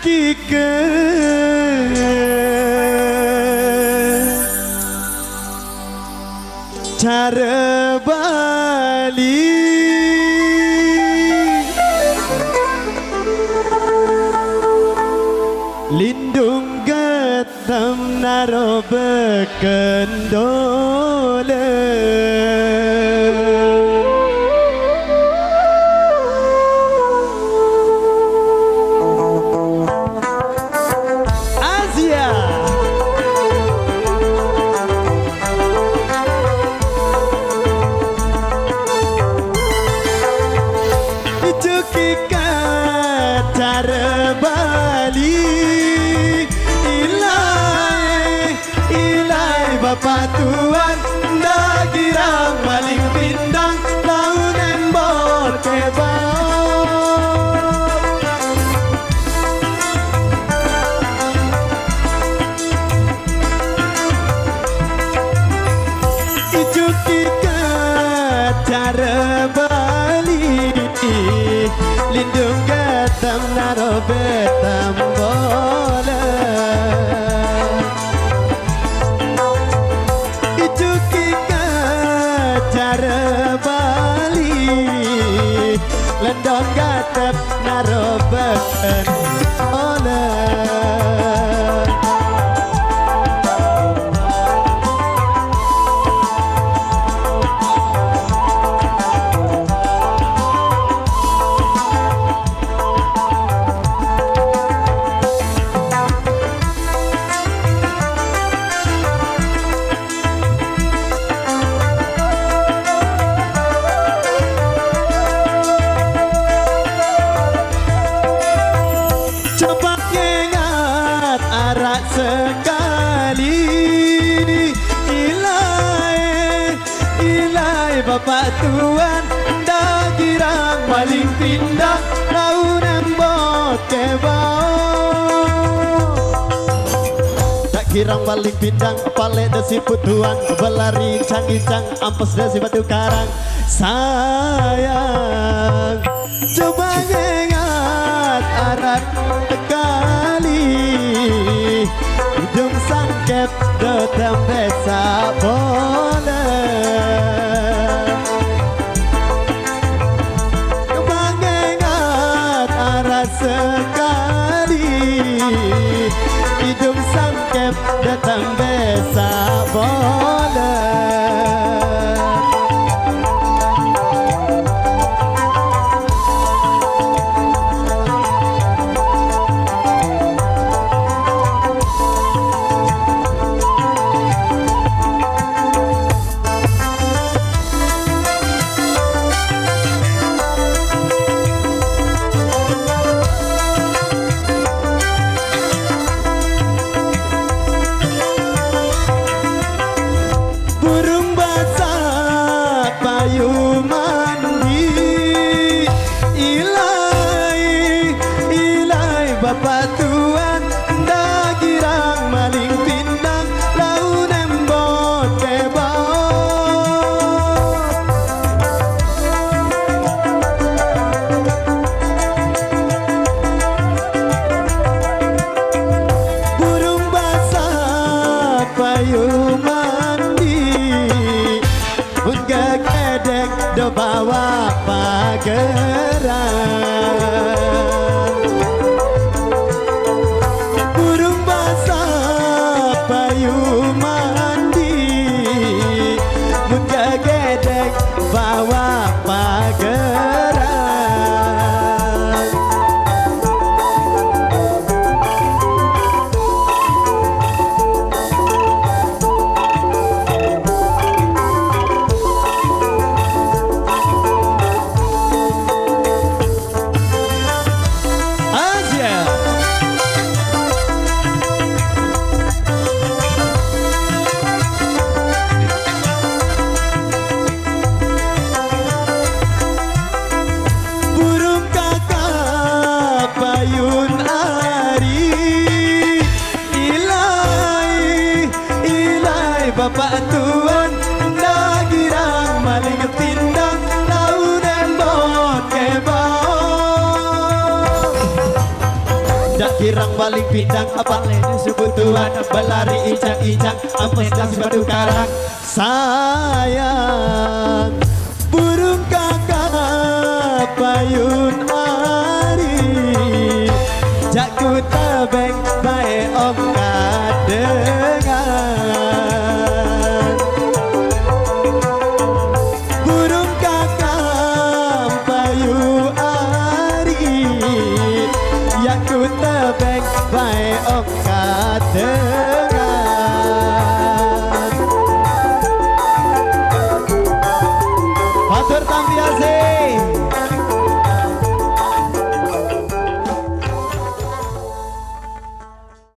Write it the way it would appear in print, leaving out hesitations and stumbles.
ke cara Bali lindung getam naro bekendole Bapak Tuan dah girang maling pindang laun embor kebab ijuki ke cara Bali lindung ketam naro betam bola lendong gatep naro beken oleh coba ingat arak sekali ilai Bapak Tuan dah girang maling pindah laun embot kebau tak girang maling pindang palek desi putuan belari canggih-cang ampas desi batu karang sayang coba ingat arak hidung sangkep dotem besa boleh kebangengat arah sekali hidung sangkep dotem besa boleh Bapak Tuan dah girang maling pindang laun embot kebau burung basah payung mandi pun gegedek do bawa pageran bawa pageran Bapak Tuan dah girang maling pindang laun embot kebau dak kira paling pindang paling disebut Tuhan, berlari incang-incang apes dan batu karang. Sayang burung kakak payun hari, jakku tebeng bae om kadengan. Burung kakak payu hari, jakku tebeng bae om kadengan.